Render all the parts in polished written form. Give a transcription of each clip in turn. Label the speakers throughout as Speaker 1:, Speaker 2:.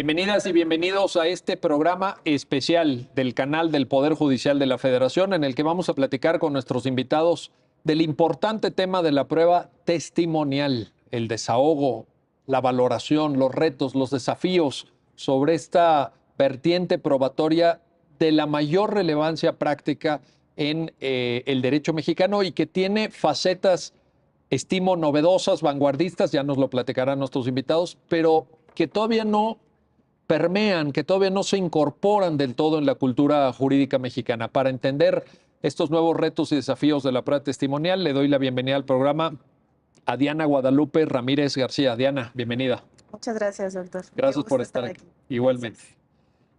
Speaker 1: Bienvenidas y bienvenidos a este programa especial del canal del Poder Judicial de la Federación, en el que vamos a platicar con nuestros invitados del importante tema de la prueba testimonial, el desahogo, la valoración, los retos, los desafíos sobre esta vertiente probatoria de la mayor relevancia práctica en el derecho mexicano y que tiene facetas, estimo, novedosas, vanguardistas, ya nos lo platicarán nuestros invitados, pero que todavía no permean, que todavía no se incorporan del todo en la cultura jurídica mexicana. Para entender estos nuevos retos y desafíos de la prueba testimonial, le doy la bienvenida al programa a Diana Guadalupe Ramírez García. Diana, bienvenida.
Speaker 2: Muchas gracias, doctor.
Speaker 1: Gracias por estar aquí. Igualmente. Gracias.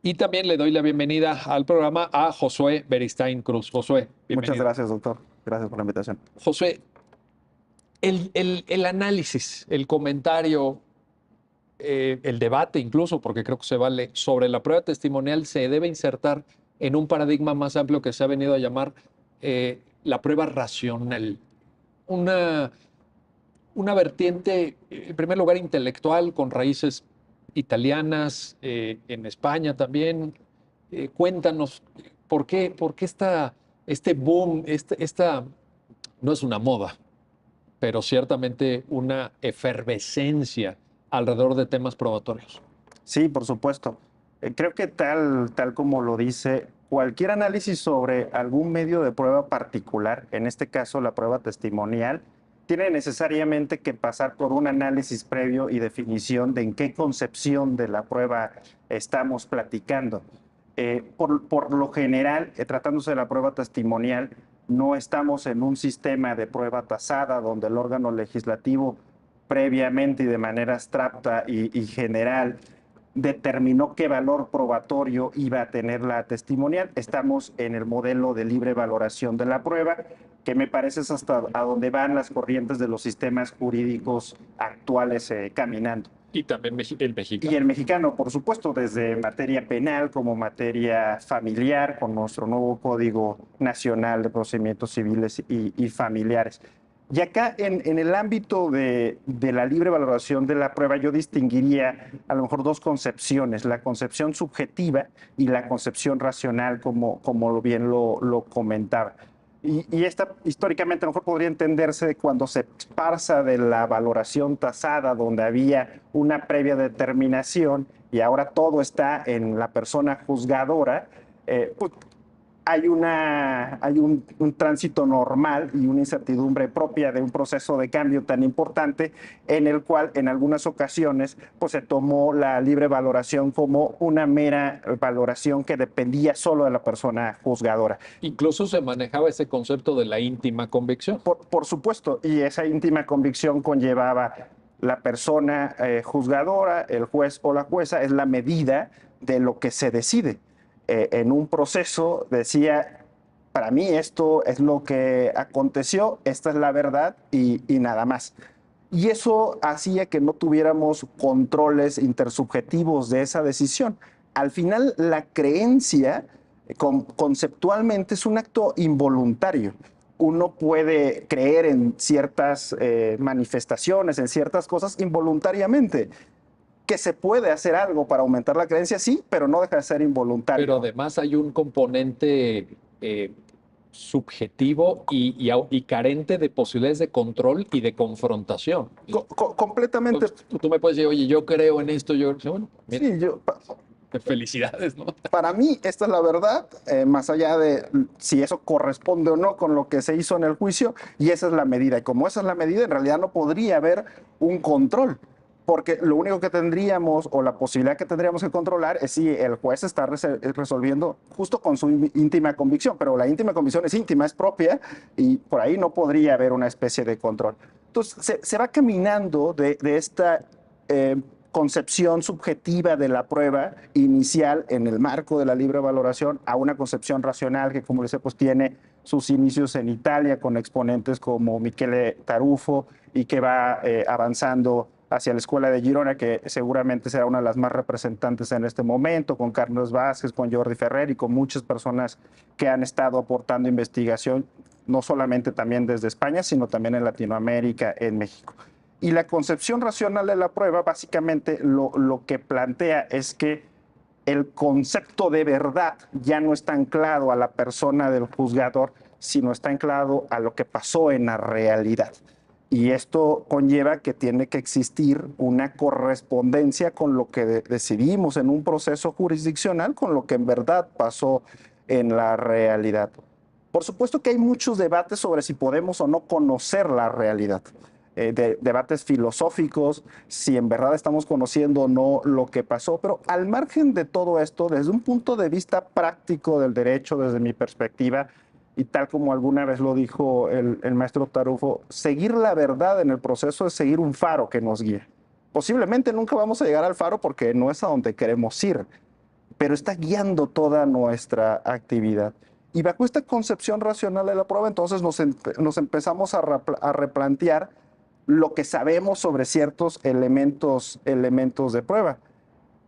Speaker 1: Y también le doy la bienvenida al programa a Josué Beristain Cruz. Josué, bienvenido.
Speaker 3: Muchas gracias, doctor. Gracias por la invitación.
Speaker 1: Josué, el análisis, el comentario, el debate incluso, porque creo que se vale, sobre la prueba testimonial se debe insertar en un paradigma más amplio que se ha venido a llamar la prueba racional. Una vertiente, en primer lugar, intelectual, con raíces italianas, en España también. Cuéntanos, ¿por qué este boom, esta no es una moda, pero ciertamente una efervescencia alrededor de temas probatorios?
Speaker 3: Sí, por supuesto. Creo que tal como lo dice, cualquier análisis sobre algún medio de prueba particular, en este caso la prueba testimonial, tiene necesariamente que pasar por un análisis previo y definición de en qué concepción de la prueba estamos platicando. Por lo general, tratándose de la prueba testimonial, no estamos en un sistema de prueba tasada donde el órgano legislativo previamente y de manera abstracta y general determinó qué valor probatorio iba a tener la testimonial. Estamos en el modelo de libre valoración de la prueba, que me parece es hasta a donde van las corrientes de los sistemas jurídicos actuales caminando.
Speaker 1: Y también el mexicano.
Speaker 3: Y el mexicano, por supuesto, desde materia penal como materia familiar, con nuestro nuevo Código Nacional de Procedimientos Civiles y Familiares. Y acá, en el ámbito de la libre valoración de la prueba, yo distinguiría a lo mejor dos concepciones, la concepción subjetiva y la concepción racional, como bien lo comentaba. Y esta históricamente a lo mejor podría entenderse cuando se pasa de la valoración tasada, donde había una previa determinación y ahora todo está en la persona juzgadora. Pues, hay un tránsito normal y una incertidumbre propia de un proceso de cambio tan importante, en el cual en algunas ocasiones pues, se tomó la libre valoración como una mera valoración que dependía solo de la persona juzgadora.
Speaker 1: Incluso se manejaba ese concepto de la íntima convicción.
Speaker 3: Por supuesto, y esa íntima convicción conllevaba la persona juzgadora, el juez o la jueza, es la medida de lo que se decide. En un proceso decía, para mí esto es lo que aconteció, esta es la verdad y nada más. Y eso hacía que no tuviéramos controles intersubjetivos de esa decisión. Al final, la creencia conceptualmente es un acto involuntario. Uno puede creer en ciertas manifestaciones, en ciertas cosas involuntariamente. Que se puede hacer algo para aumentar la creencia, sí, pero no deja de ser involuntario.
Speaker 1: Pero además hay un componente subjetivo y carente de posibilidades de control y de confrontación.
Speaker 3: Completamente.
Speaker 1: Tú me puedes decir, oye, yo creo en esto, bueno, mira,
Speaker 3: sí,
Speaker 1: felicidades, ¿no?
Speaker 3: Para mí, esta es la verdad, más allá de si eso corresponde o no con lo que se hizo en el juicio, y esa es la medida. Y como esa es la medida, en realidad no podría haber un control. Porque lo único que tendríamos, o la posibilidad que tendríamos que controlar, es si el juez está resolviendo justo con su íntima convicción. Pero la íntima convicción es íntima, es propia, y por ahí no podría haber una especie de control. Entonces, se va caminando de esta concepción subjetiva de la prueba inicial en el marco de la libre valoración a una concepción racional que, como decía, pues tiene sus inicios en Italia con exponentes como Michele Tarufo y que va avanzando hacia la Escuela de Girona, que seguramente será una de las más representantes en este momento, con Carlos Vázquez, con Jordi Ferrer y con muchas personas que han estado aportando investigación, no solamente también desde España, sino también en Latinoamérica, en México. Y la concepción racional de la prueba básicamente lo que plantea es que el concepto de verdad ya no está anclado a la persona del juzgador, sino está anclado a lo que pasó en la realidad. Y esto conlleva que tiene que existir una correspondencia con lo que decidimos en un proceso jurisdiccional, con lo que en verdad pasó en la realidad. Por supuesto que hay muchos debates sobre si podemos o no conocer la realidad. Debates filosóficos, si en verdad estamos conociendo o no lo que pasó, pero al margen de todo esto, desde un punto de vista práctico del derecho, desde mi perspectiva, y tal como alguna vez lo dijo el maestro Tarufo, seguir la verdad en el proceso es seguir un faro que nos guía. Posiblemente nunca vamos a llegar al faro porque no es a donde queremos ir, pero está guiando toda nuestra actividad. Y bajo esta concepción racional de la prueba, entonces nos empezamos a replantear lo que sabemos sobre ciertos elementos de prueba.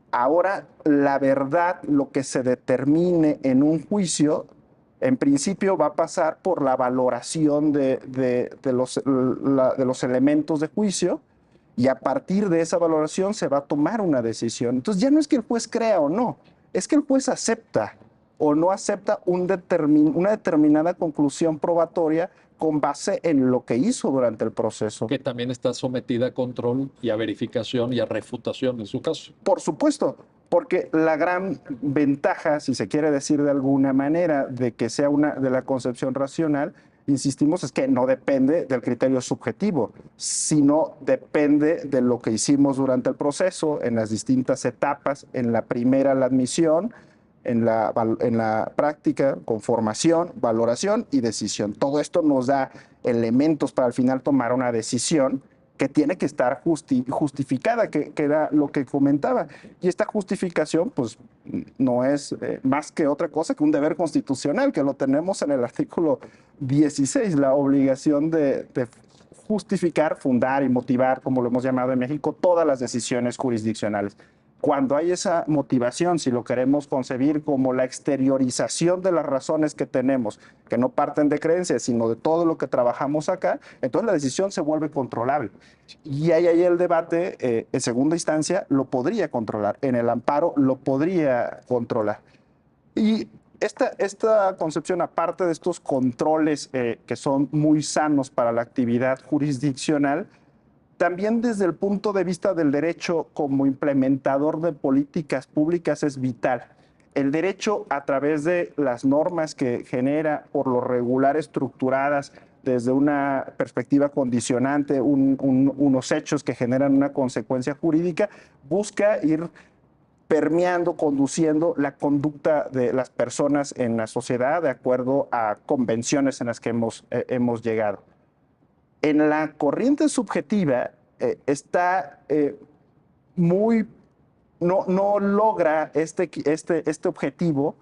Speaker 3: Ahora, la verdad, lo que se determine en un juicio, en principio va a pasar por la valoración de los elementos de juicio, y a partir de esa valoración se va a tomar una decisión. Entonces ya no es que el juez crea o no, es que el juez acepta o no acepta una determinada conclusión probatoria con base en lo que hizo durante el proceso.
Speaker 1: Que también está sometida a control y a verificación y a refutación en su caso.
Speaker 3: Por supuesto, porque la gran ventaja, si se quiere decir de alguna manera, de que sea de la concepción racional, insistimos, es que no depende del criterio subjetivo, sino depende de lo que hicimos durante el proceso, en las distintas etapas, en la primera la admisión, en la práctica, conformación, valoración y decisión. Todo esto nos da elementos para al final tomar una decisión que tiene que estar justificada, que era lo que comentaba. Y esta justificación, pues, no es más que otra cosa que un deber constitucional, que lo tenemos en el artículo 16, la obligación de justificar, fundar y motivar, como lo hemos llamado en México, todas las decisiones jurisdiccionales. Cuando hay esa motivación, si lo queremos concebir como la exteriorización de las razones que tenemos, que no parten de creencias, sino de todo lo que trabajamos acá, entonces la decisión se vuelve controlable. Y ahí el debate, en segunda instancia, lo podría controlar, en el amparo lo podría controlar. Y esta concepción, aparte de estos controles que son muy sanos para la actividad jurisdiccional, también desde el punto de vista del derecho como implementador de políticas públicas es vital. El derecho, a través de las normas que genera, por lo regular estructuradas desde una perspectiva condicionante, unos hechos que generan una consecuencia jurídica, busca ir permeando, conduciendo la conducta de las personas en la sociedad de acuerdo a convenciones en las que hemos llegado. En la corriente subjetiva está no logra este objetivo,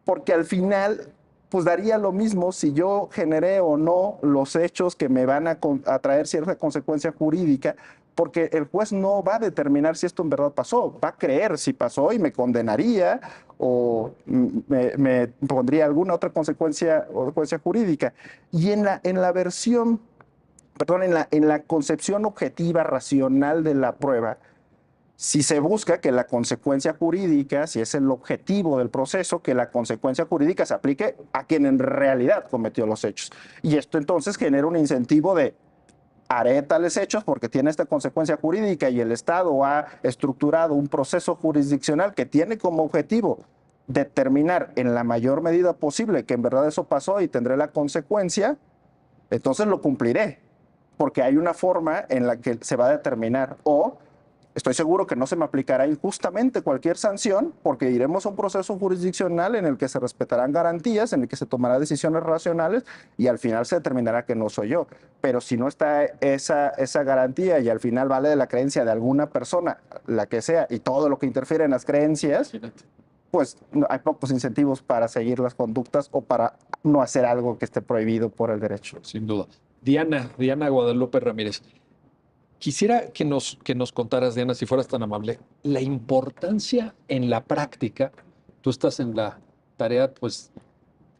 Speaker 3: porque al final pues daría lo mismo si yo generé o no los hechos que me van a traer cierta consecuencia jurídica, porque el juez no va a determinar si esto en verdad pasó, va a creer si pasó y me condenaría o me pondría alguna otra consecuencia jurídica. Y en la versión, perdón, en la concepción objetiva, racional de la prueba, si se busca que la consecuencia jurídica, si es el objetivo del proceso, que la consecuencia jurídica se aplique a quien en realidad cometió los hechos. Y esto entonces genera un incentivo de haré tales hechos porque tiene esta consecuencia jurídica y el Estado ha estructurado un proceso jurisdiccional que tiene como objetivo determinar en la mayor medida posible que en verdad eso pasó y tendré la consecuencia, entonces lo cumpliré, porque hay una forma en la que se va a determinar, o estoy seguro que no se me aplicará injustamente cualquier sanción, porque iremos a un proceso jurisdiccional en el que se respetarán garantías, en el que se tomarán decisiones racionales y al final se determinará que no soy yo. Pero si no está esa garantía y al final vale de la creencia de alguna persona, la que sea, y todo lo que interfiere en las creencias, pues hay pocos incentivos para seguir las conductas o para no hacer algo que esté prohibido por el derecho.
Speaker 1: Sin duda. Diana Guadalupe Ramírez. Quisiera que nos contaras, Diana, si fueras tan amable, la importancia en la práctica. Tú estás en la tarea, pues,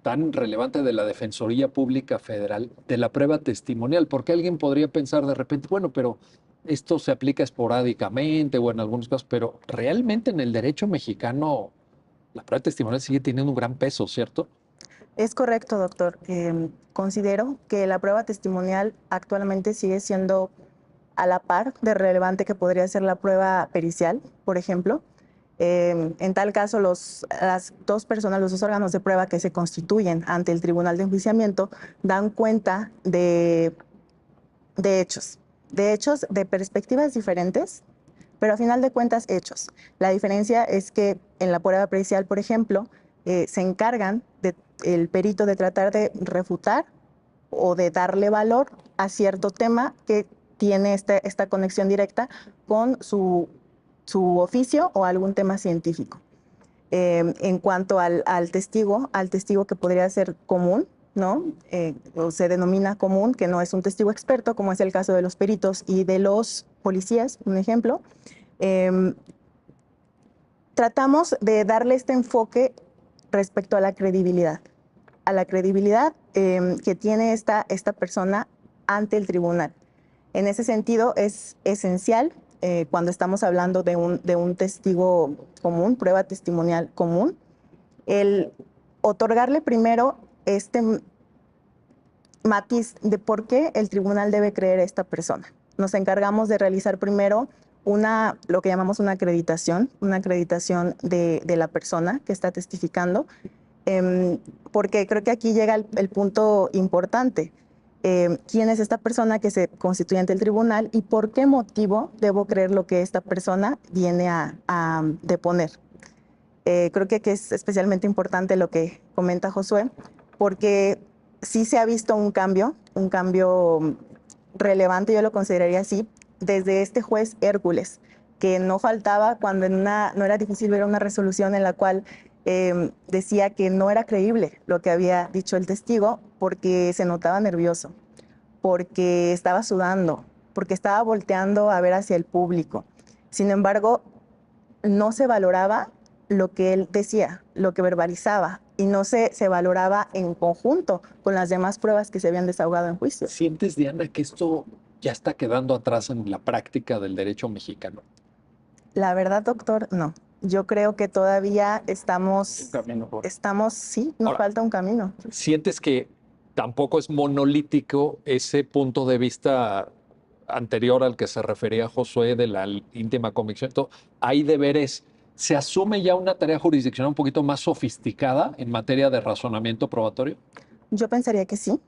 Speaker 1: tan relevante de la Defensoría Pública Federal de la prueba testimonial, porque alguien podría pensar de repente, bueno, pero esto se aplica esporádicamente o en algunos casos, pero realmente en el derecho mexicano la prueba testimonial sigue teniendo un gran peso, ¿cierto?
Speaker 2: Es correcto, doctor. Considero que la prueba testimonial actualmente sigue siendo a la par de relevante que podría ser la prueba pericial, por ejemplo. En tal caso, las dos personas, los dos órganos de prueba que se constituyen ante el Tribunal de Enjuiciamiento dan cuenta de hechos de perspectivas diferentes, pero a final de cuentas hechos. La diferencia es que en la prueba pericial, por ejemplo, se encargan el perito de tratar de refutar o de darle valor a cierto tema que tiene esta conexión directa con su oficio o algún tema científico. En cuanto al testigo que podría ser común, ¿no? O se denomina común, que no es un testigo experto, como es el caso de los peritos y de los policías, un ejemplo. Tratamos de darle este enfoque respecto a la credibilidad que tiene esta persona ante el tribunal. En ese sentido, es esencial cuando estamos hablando de un testigo común, prueba testimonial común, el otorgarle primero este matiz de por qué el tribunal debe creer a esta persona. Nos encargamos de realizar primero lo que llamamos una acreditación de la persona que está testificando, porque creo que aquí llega el punto importante. ¿Quién es esta persona que se constituye ante el tribunal y por qué motivo debo creer lo que esta persona viene a deponer? Creo que es especialmente importante lo que comenta Josué, porque sí se ha visto un cambio relevante, yo lo consideraría así, desde este juez Hércules, que no faltaba cuando no era difícil ver una resolución en la cual decía que no era creíble lo que había dicho el testigo porque se notaba nervioso, porque estaba sudando, porque estaba volteando a ver hacia el público. Sin embargo, no se valoraba lo que él decía, lo que verbalizaba, y no se valoraba en conjunto con las demás pruebas que se habían desahogado en juicio.
Speaker 1: ¿Sientes, Diana, que esto ya está quedando atrás en la práctica del derecho mexicano?
Speaker 2: La verdad, doctor, no. Yo creo que todavía
Speaker 3: Un camino por...
Speaker 2: sí, nos
Speaker 1: Ahora,
Speaker 2: falta un camino.
Speaker 1: ¿sientes que tampoco es monolítico ese punto de vista anterior al que se refería Josué de la íntima convicción? Entonces, hay deberes. ¿Se asume ya una tarea jurisdiccional un poquito más sofisticada en materia de razonamiento probatorio?
Speaker 2: Yo pensaría que sí,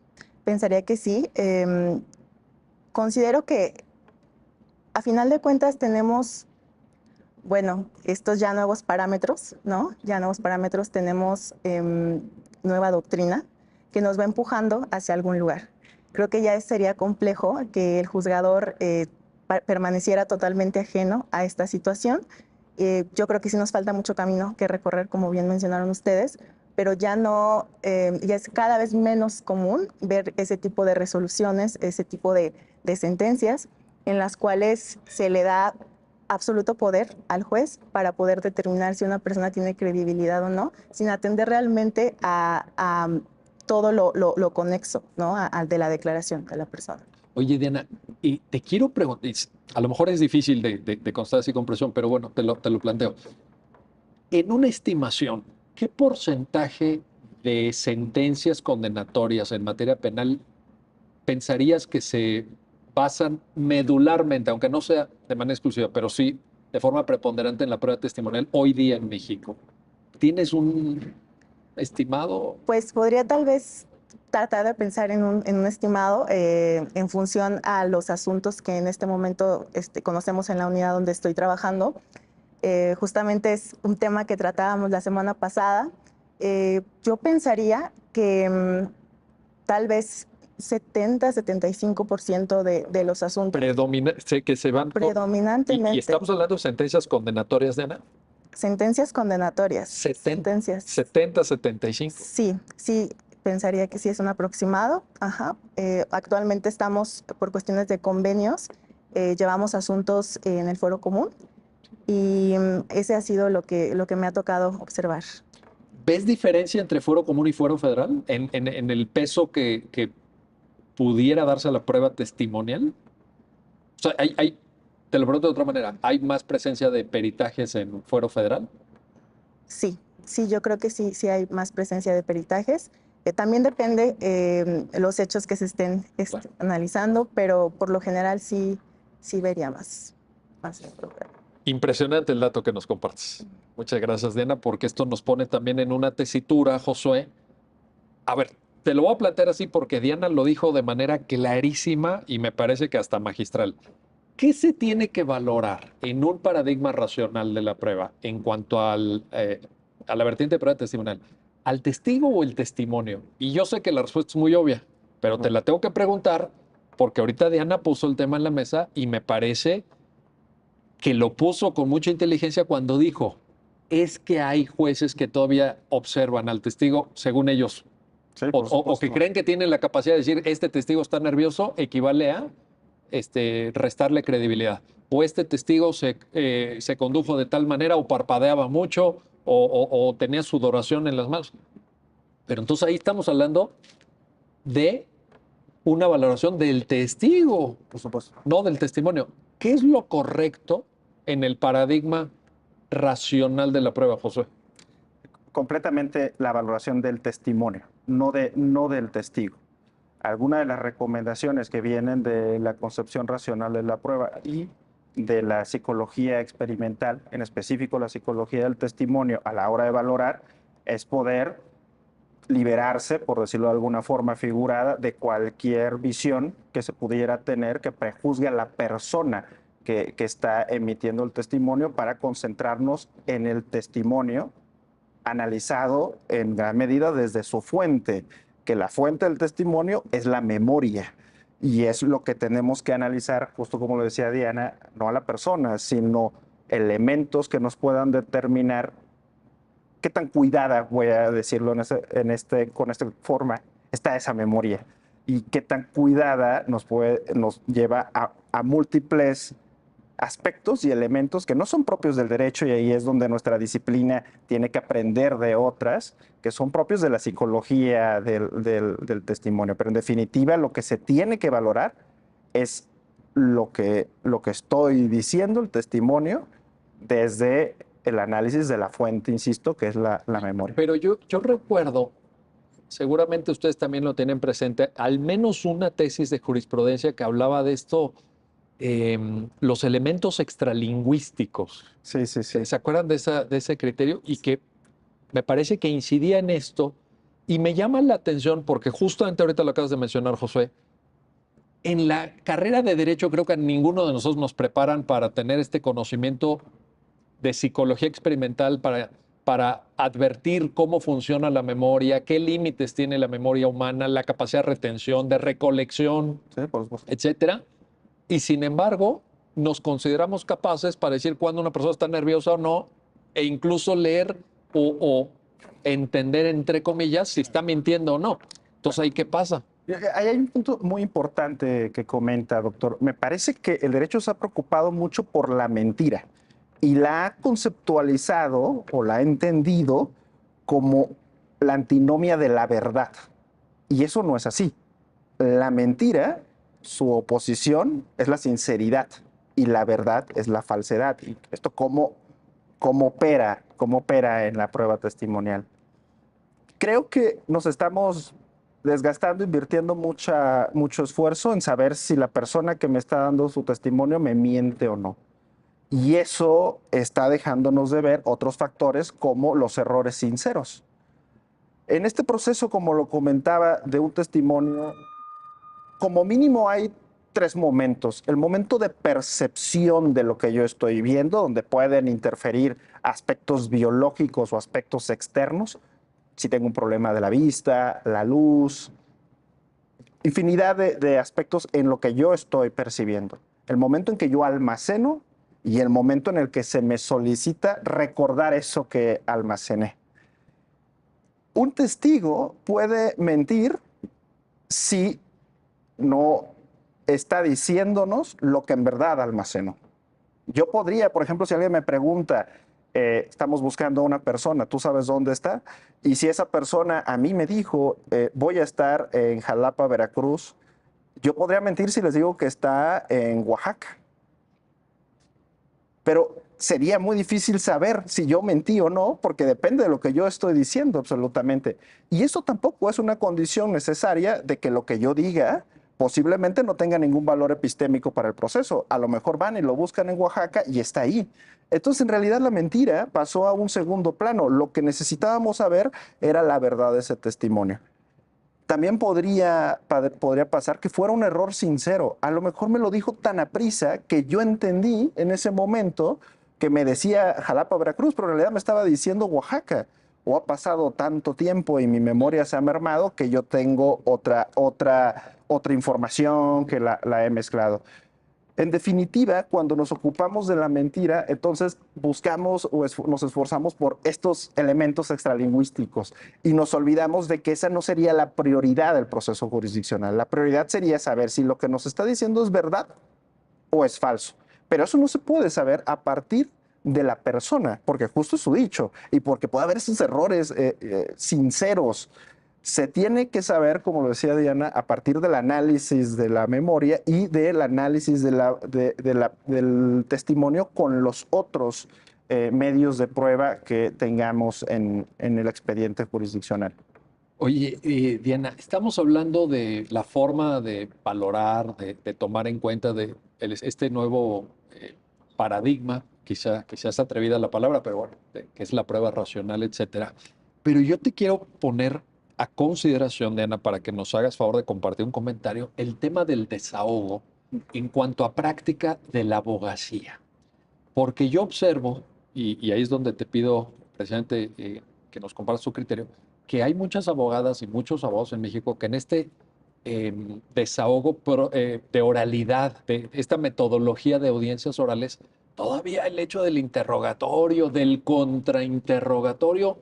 Speaker 2: considero que a final de cuentas tenemos, bueno, estos ya nuevos parámetros, ¿no? Ya nuevos parámetros, tenemos nueva doctrina que nos va empujando hacia algún lugar. Creo que ya sería complejo que el juzgador permaneciera totalmente ajeno a esta situación. Yo creo que sí nos falta mucho camino que recorrer, como bien mencionaron ustedes, pero ya no, ya es cada vez menos común ver ese tipo de resoluciones, ese tipo de sentencias en las cuales se le da absoluto poder al juez para poder determinar si una persona tiene credibilidad o no, sin atender realmente a todo lo conexo, ¿no? Al de la declaración de la persona.
Speaker 1: Oye, Diana, y te quiero preguntar, a lo mejor es difícil de constancia y comprensión, pero bueno, te lo planteo. En una estimación, ¿qué porcentaje de sentencias condenatorias en materia penal pensarías que se basan medularmente, aunque no sea de manera exclusiva, pero sí de forma preponderante en la prueba testimonial hoy día en México? ¿Tienes un estimado?
Speaker 2: Pues podría tal vez tratar de pensar en un estimado en función a los asuntos que en este momento conocemos en la unidad donde estoy trabajando. Justamente es un tema que tratábamos la semana pasada. Yo pensaría que tal vez 70-75% de los asuntos
Speaker 1: Que se van
Speaker 2: predominantemente.
Speaker 1: Y estamos hablando de sentencias condenatorias, Diana.
Speaker 2: Sentencias condenatorias.
Speaker 1: 70-75.
Speaker 2: Sí, pensaría que sí es un aproximado. Ajá. Actualmente estamos, por cuestiones de convenios, llevamos asuntos en el foro común y ese ha sido lo que me ha tocado observar.
Speaker 1: ¿Ves diferencia entre fuero común y fuero federal en el peso que pudiera darse a la prueba testimonial? O sea, te lo pregunto de otra manera, ¿hay más presencia de peritajes en fuero federal?
Speaker 2: Sí, sí, yo creo que sí, sí hay más presencia de peritajes. También depende los hechos que se estén
Speaker 1: Claro.
Speaker 2: analizando, pero por lo general sí, sí vería más el programa.
Speaker 1: Impresionante el dato que nos compartes. Muchas gracias, Diana, porque esto nos pone también en una tesitura, Josué. A ver, te lo voy a plantear así porque Diana lo dijo de manera clarísima y me parece que hasta magistral. ¿Qué se tiene que valorar en un paradigma racional de la prueba en cuanto a la vertiente de prueba testimonial? ¿Al testigo o el testimonio? Y yo sé que la respuesta es muy obvia, pero te la tengo que preguntar porque ahorita Diana puso el tema en la mesa y me parece que lo puso con mucha inteligencia cuando dijo, es que hay jueces que todavía observan al testigo según ellos,
Speaker 3: Sí,
Speaker 1: o,
Speaker 3: por
Speaker 1: o que
Speaker 3: supuesto.
Speaker 1: creen que tienen la capacidad de decir, este testigo está nervioso, equivale a restarle credibilidad. O este testigo se condujo de tal manera o parpadeaba mucho o tenía sudoración en las manos. Pero entonces ahí estamos hablando de una valoración del testigo,
Speaker 3: Por supuesto.
Speaker 1: no del testimonio. ¿Qué es lo correcto en el paradigma racional de la prueba, Josué?
Speaker 3: Completamente la valoración del testimonio, no del testigo. Algunas de las recomendaciones que vienen de la concepción racional de la prueba y de la psicología experimental, en específico la psicología del testimonio, a la hora de valorar, es poder liberarse, por decirlo de alguna forma figurada, de cualquier visión que se pudiera tener que prejuzgue a la persona que está emitiendo el testimonio para concentrarnos en el testimonio analizado en gran medida desde su fuente, que la fuente del testimonio es la memoria. Y es lo que tenemos que analizar, justo como lo decía Diana, no a la persona, sino elementos que nos puedan determinar qué tan cuidada, voy a decirlo con esta forma, está esa memoria. Y qué tan cuidada nos lleva a múltiples aspectos y elementos que no son propios del derecho, y ahí es donde nuestra disciplina tiene que aprender de otras que son propios de la psicología del testimonio. Pero en definitiva, lo que se tiene que valorar es lo que estoy diciendo, el testimonio, desde el análisis de la fuente, insisto, que es la memoria.
Speaker 1: Pero yo recuerdo, seguramente ustedes también lo tienen presente, al menos una tesis de jurisprudencia que hablaba de esto, los elementos extralingüísticos.
Speaker 3: Sí, sí, sí.
Speaker 1: ¿Se acuerdan de ese criterio? Y que me parece que incidía en esto y me llama la atención porque justamente ahorita lo acabas de mencionar, Josué. En la carrera de Derecho creo que a ninguno de nosotros nos preparan para tener este conocimiento de psicología experimental para advertir cómo funciona la memoria, qué límites tiene la memoria humana, la capacidad de retención, de recolección,
Speaker 3: Sí, por supuesto.
Speaker 1: etcétera. Y sin embargo, nos consideramos capaces para decir cuándo una persona está nerviosa o no, e incluso leer o entender, entre comillas, si está mintiendo o no. Entonces, ¿ahí qué pasa?
Speaker 3: Ahí hay un punto muy importante que comenta, doctor. Me parece que el derecho se ha preocupado mucho por la mentira y la ha conceptualizado o la ha entendido como la antinomia de la verdad. Y eso no es así. La mentira, su oposición es la sinceridad y la verdad es la falsedad. ¿Y esto cómo opera en la prueba testimonial? Creo que nos estamos desgastando, invirtiendo mucho esfuerzo en saber si la persona que me está dando su testimonio me miente o no. Y eso está dejándonos de ver otros factores como los errores sinceros. En este proceso, como lo comentaba, de un testimonio, como mínimo hay tres momentos. El momento de percepción de lo que yo estoy viendo, donde pueden interferir aspectos biológicos o aspectos externos. Si tengo un problema de la vista, la luz, infinidad de aspectos en lo que yo estoy percibiendo. El momento en que yo almaceno y el momento en el que se me solicita recordar eso que almacené. Un testigo puede mentir si no está diciéndonos lo que en verdad almacenó. Yo podría, por ejemplo, si alguien me pregunta, estamos buscando a una persona, ¿tú sabes dónde está? Y si esa persona a mí me dijo, voy a estar en Jalapa, Veracruz, yo podría mentir si les digo que está en Oaxaca, pero sería muy difícil saber si yo mentí o no, porque depende de lo que yo estoy diciendo absolutamente. Y eso tampoco es una condición necesaria de que lo que yo diga posiblemente no tenga ningún valor epistémico para el proceso. A lo mejor van y lo buscan en Oaxaca y está ahí. Entonces, en realidad, la mentira pasó a un segundo plano. Lo que necesitábamos saber era la verdad de ese testimonio. También podría pasar que fuera un error sincero. A lo mejor me lo dijo tan aprisa que yo entendí en ese momento que me decía Jalapa, Veracruz, pero en realidad me estaba diciendo Oaxaca. O ha pasado tanto tiempo y mi memoria se ha mermado que yo tengo otra información que la he mezclado. En definitiva, cuando nos ocupamos de la mentira, entonces buscamos o nos esforzamos por estos elementos extralingüísticos y nos olvidamos de que esa no sería la prioridad del proceso jurisdiccional. La prioridad sería saber si lo que nos está diciendo es verdad o es falso. Pero eso no se puede saber a partir de la persona, porque justo es su dicho y porque puede haber esos errores sinceros. Se tiene que saber, como lo decía Diana, a partir del análisis de la memoria y del análisis del testimonio con los otros medios de prueba que tengamos en el expediente jurisdiccional.
Speaker 1: Oye, Diana, estamos hablando de la forma de valorar, de tomar en cuenta este nuevo paradigma, quizás atrevida la palabra, pero bueno, que es la prueba racional, etcétera. Pero yo te quiero poner a consideración, Diana, para que nos hagas favor de compartir un comentario, el tema del desahogo en cuanto a práctica de la abogacía. Porque yo observo, y ahí es donde te pido, precisamente, que nos compartas tu criterio, que hay muchas abogadas y muchos abogados en México que en este desahogo de oralidad, de esta metodología de audiencias orales, todavía el hecho del interrogatorio, del contrainterrogatorio,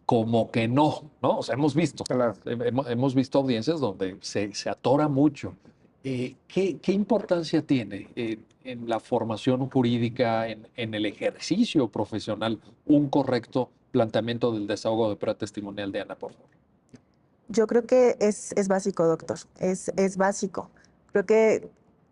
Speaker 1: como que no, o sea, hemos visto,
Speaker 3: Claro.
Speaker 1: hemos visto audiencias donde se atora mucho. ¿Qué importancia tiene en la formación jurídica, en el ejercicio profesional, un correcto planteamiento del desahogo de prueba testimonial de Ana, por favor?
Speaker 2: Yo creo que es básico, doctor, es básico. Creo que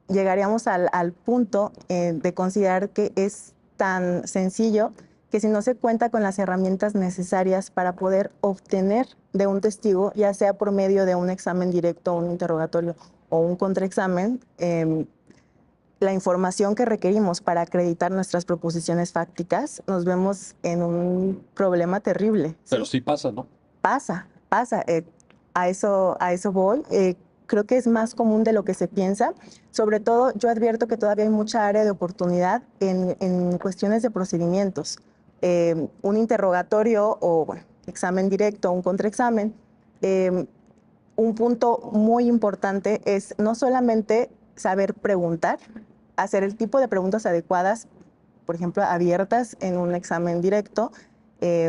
Speaker 2: llegaríamos al punto de considerar que es tan sencillo que si no se cuenta con las herramientas necesarias para poder obtener de un testigo, ya sea por medio de un examen directo, un interrogatorio o un contraexamen, la información que requerimos para acreditar nuestras proposiciones fácticas, nos vemos en un problema terrible.
Speaker 1: Pero sí pasa, ¿no?
Speaker 2: Pasa. A eso voy. Creo que es más común de lo que se piensa. Sobre todo, yo advierto que todavía hay mucha área de oportunidad en cuestiones de procedimientos. Un interrogatorio o bueno, examen directo, un contraexamen. Un punto muy importante es no solamente saber preguntar, hacer el tipo de preguntas adecuadas, por ejemplo, abiertas en un examen directo,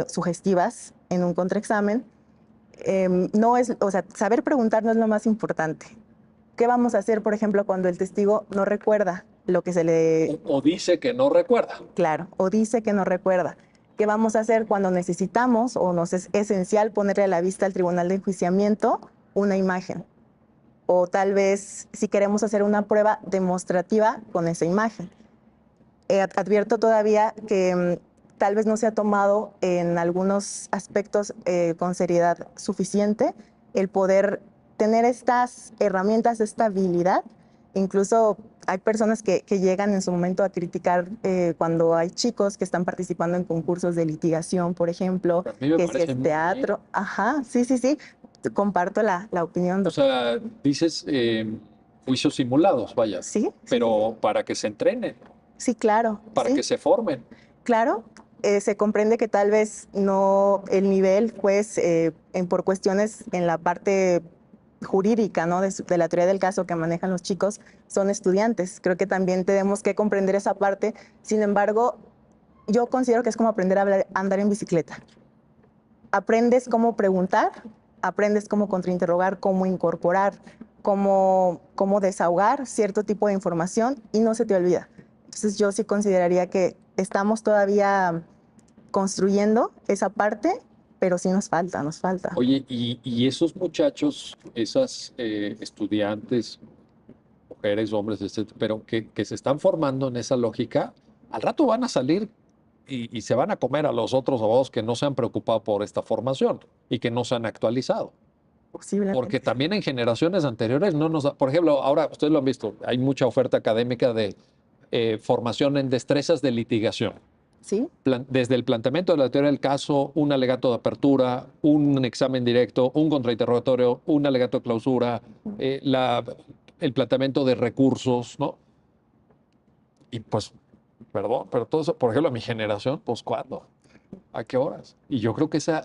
Speaker 2: sugestivas en un contraexamen. No es, o sea, saber preguntar no es lo más importante. ¿Qué vamos a hacer, por ejemplo, cuando el testigo no recuerda lo que se le...
Speaker 1: O dice que no recuerda.
Speaker 2: Claro, o dice que no recuerda. ¿Qué vamos a hacer cuando necesitamos o nos es esencial ponerle a la vista al tribunal de enjuiciamiento una imagen? O tal vez si queremos hacer una prueba demostrativa con esa imagen. Advierto todavía que tal vez no se ha tomado en algunos aspectos con seriedad suficiente el poder tener estas herramientas, esta habilidad. Incluso hay personas que llegan en su momento a criticar cuando hay chicos que están participando en concursos de litigación, por ejemplo, que si es teatro. Ajá, sí. Comparto la opinión.
Speaker 1: O sea, dices juicios simulados, vaya.
Speaker 2: Sí.
Speaker 1: Pero para que se entrenen.
Speaker 2: Sí, claro.
Speaker 1: Para que se formen.
Speaker 2: Claro, se comprende que tal vez no el nivel, pues, por cuestiones en la parte jurídica, ¿no? De la teoría del caso que manejan los chicos, son estudiantes. Creo que también tenemos que comprender esa parte. Sin embargo, yo considero que es como aprender a andar en bicicleta. Aprendes cómo preguntar, aprendes cómo contrainterrogar, cómo incorporar, cómo desahogar cierto tipo de información y no se te olvida. Entonces yo sí consideraría que estamos todavía construyendo esa parte, pero sí nos falta, nos falta.
Speaker 1: Oye, y esos muchachos, esas estudiantes, mujeres, hombres, etcétera, pero que se están formando en esa lógica, al rato van a salir y se van a comer a los otros abogados que no se han preocupado por esta formación y que no se han actualizado.
Speaker 2: Posiblemente.
Speaker 1: Porque también en generaciones anteriores no nos... Por ejemplo, ahora ustedes lo han visto, hay mucha oferta académica de formación en destrezas de litigación.
Speaker 2: Sí,
Speaker 1: Desde el planteamiento de la teoría del caso, un alegato de apertura, un examen directo, un contrainterrogatorio, un alegato de clausura, el planteamiento de recursos, ¿no? Y pues, perdón, pero todo eso, por ejemplo, a mi generación, pues ¿cuándo? ¿A qué horas? Y yo creo que esa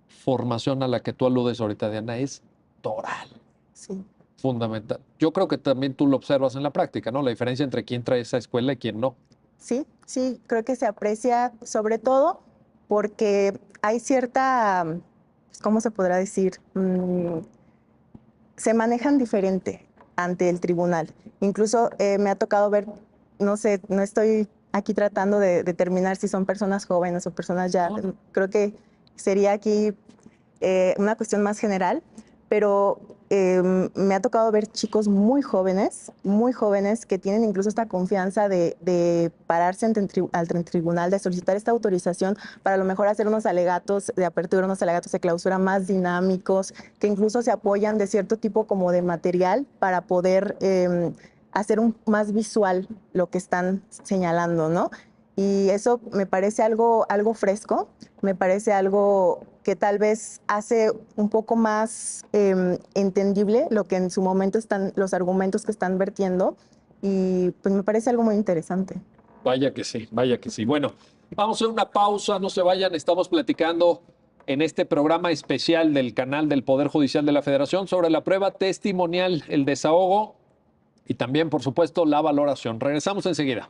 Speaker 1: formación a la que tú aludes ahorita, Diana, es toral,
Speaker 2: sí.
Speaker 1: fundamental. Yo creo que también tú lo observas en la práctica, ¿no? La diferencia entre quién trae esa escuela y quién no.
Speaker 2: Sí, sí, creo que se aprecia sobre todo porque hay cierta, ¿cómo se podrá decir? Se manejan diferente ante el tribunal. Incluso me ha tocado ver, no sé, no estoy aquí tratando de determinar si son personas jóvenes o personas ya,
Speaker 1: No.
Speaker 2: creo que sería aquí una cuestión más general, pero me ha tocado ver chicos muy jóvenes que tienen incluso esta confianza de pararse ante el tribunal, de solicitar esta autorización para a lo mejor hacer unos alegatos de apertura, unos alegatos de clausura más dinámicos, que incluso se apoyan de cierto tipo como de material para poder hacer más visual lo que están señalando, ¿no? Y eso me parece algo fresco, me parece algo que tal vez hace un poco más entendible lo que en su momento están, los argumentos que están vertiendo, y pues me parece algo muy interesante.
Speaker 1: Vaya que sí, vaya que sí. Bueno, vamos a hacer una pausa, no se vayan, estamos platicando en este programa especial del canal del Poder Judicial de la Federación sobre la prueba testimonial, el desahogo y también, por supuesto, la valoración. Regresamos enseguida.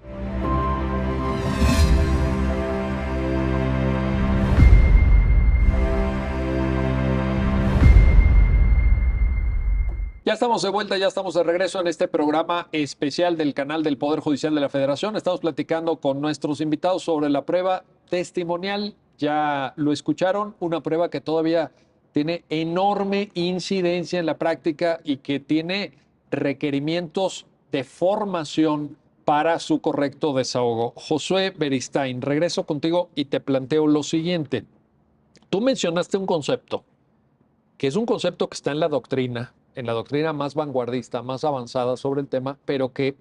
Speaker 1: Ya estamos de vuelta, ya estamos de regreso en este programa especial del canal del Poder Judicial de la Federación. Estamos platicando con nuestros invitados sobre la prueba testimonial. Ya lo escucharon, una prueba que todavía tiene enorme incidencia en la práctica y que tiene requerimientos de formación para su correcto desahogo. Josué Beristain, regreso contigo y te planteo lo siguiente. Tú mencionaste un concepto que es un concepto que está en la doctrina más vanguardista, más avanzada sobre el tema, pero que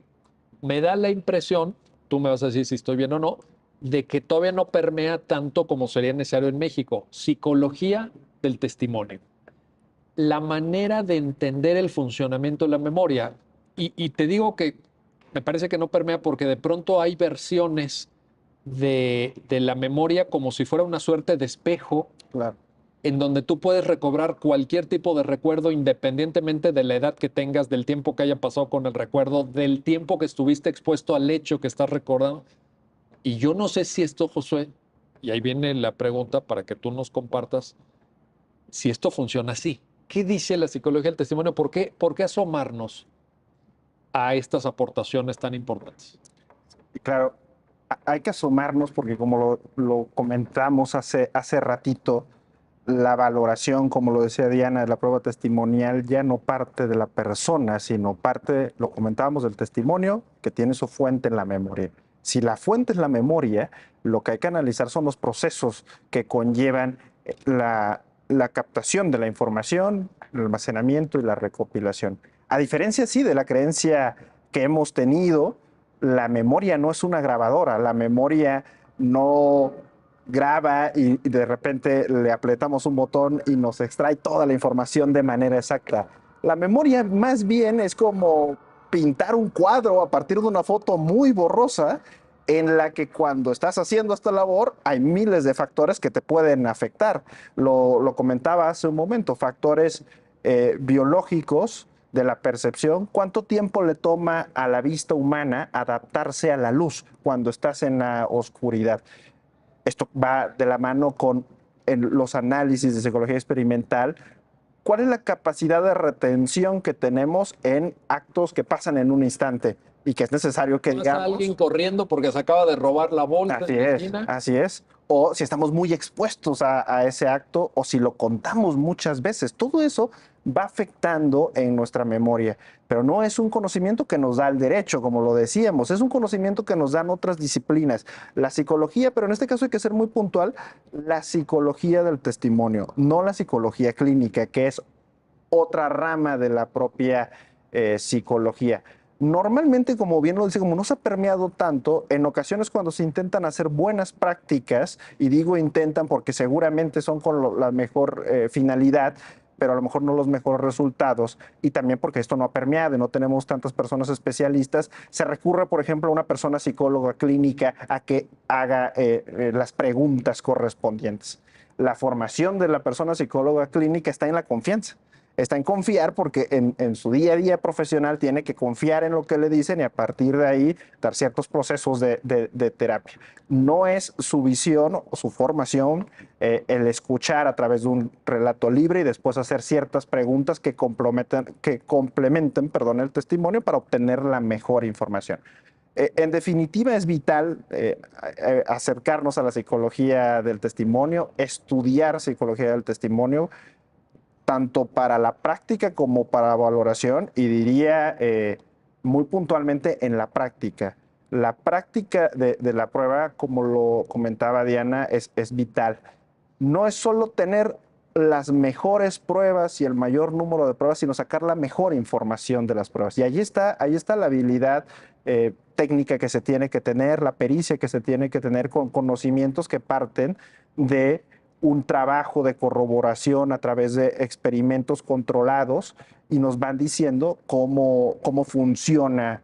Speaker 1: me da la impresión, tú me vas a decir si estoy bien o no, de que todavía no permea tanto como sería necesario en México. Psicología del testimonio. La manera de entender el funcionamiento de la memoria. Y te digo que me parece que no permea porque de pronto hay versiones de la memoria como si fuera una suerte de espejo
Speaker 3: Claro.
Speaker 1: en donde tú puedes recobrar cualquier tipo de recuerdo independientemente de la edad que tengas, del tiempo que haya pasado con el recuerdo, del tiempo que estuviste expuesto al hecho que estás recordando. Y yo no sé si esto, Josué, y ahí viene la pregunta para que tú nos compartas, si esto funciona así. ¿Qué dice la psicología del testimonio? ¿Por qué asomarnos a estas aportaciones tan importantes?
Speaker 3: Y claro, hay que asomarnos porque como lo comentamos hace ratito, la valoración, como lo decía Diana, de la prueba testimonial ya no parte de la persona, sino parte, lo comentábamos, del testimonio que tiene su fuente en la memoria. Si la fuente es la memoria, lo que hay que analizar son los procesos que conllevan la captación de la información, el almacenamiento y la recopilación. A diferencia, sí, de la creencia que hemos tenido, la memoria no es una grabadora, la memoria no graba y de repente le apretamos un botón y nos extrae toda la información de manera exacta. La memoria más bien es como pintar un cuadro a partir de una foto muy borrosa en la que cuando estás haciendo esta labor hay miles de factores que te pueden afectar. Lo comentaba hace un momento, factores biológicos de la percepción. ¿Cuánto tiempo le toma a la vista humana adaptarse a la luz cuando estás en la oscuridad? Esto va de la mano con los análisis de psicología experimental. ¿Cuál es la capacidad de retención que tenemos en actos que pasan en un instante? y que es necesario que
Speaker 1: Pasa
Speaker 3: digamos.
Speaker 1: alguien corriendo porque se acaba de robar la bolsa
Speaker 3: Así
Speaker 1: en la
Speaker 3: es,
Speaker 1: esquina.
Speaker 3: así es. O si estamos muy expuestos a ese acto o si lo contamos muchas veces. Todo eso va afectando en nuestra memoria, pero no es un conocimiento que nos da el derecho, como lo decíamos, es un conocimiento que nos dan otras disciplinas. La psicología, pero en este caso hay que ser muy puntual, la psicología del testimonio, no la psicología clínica, que es otra rama de la propia psicología. Normalmente, como bien lo dice, como no se ha permeado tanto, en ocasiones cuando se intentan hacer buenas prácticas, y digo intentan porque seguramente son con la mejor finalidad, pero a lo mejor no los mejores resultados, y también porque esto no ha permeado y no tenemos tantas personas especialistas, se recurre, por ejemplo, a una persona psicóloga clínica a que haga las preguntas correspondientes. La formación de la persona psicóloga clínica está en la confianza. Está en confiar porque en su día a día profesional tiene que confiar en lo que le dicen y a partir de ahí dar ciertos procesos de terapia. No es su visión o su formación el escuchar a través de un relato libre y después hacer ciertas preguntas que complementen, perdón, el testimonio para obtener la mejor información. En definitiva, es vital acercarnos a la psicología del testimonio, estudiar psicología del testimonio, tanto para la práctica como para la valoración, y diría muy puntualmente en la práctica. La práctica de la prueba, como lo comentaba Diana, es vital. No es solo tener las mejores pruebas y el mayor número de pruebas, sino sacar la mejor información de las pruebas. Y ahí está la habilidad técnica que se tiene que tener, la pericia que se tiene que tener con conocimientos que parten de un trabajo de corroboración a través de experimentos controlados y nos van diciendo cómo funciona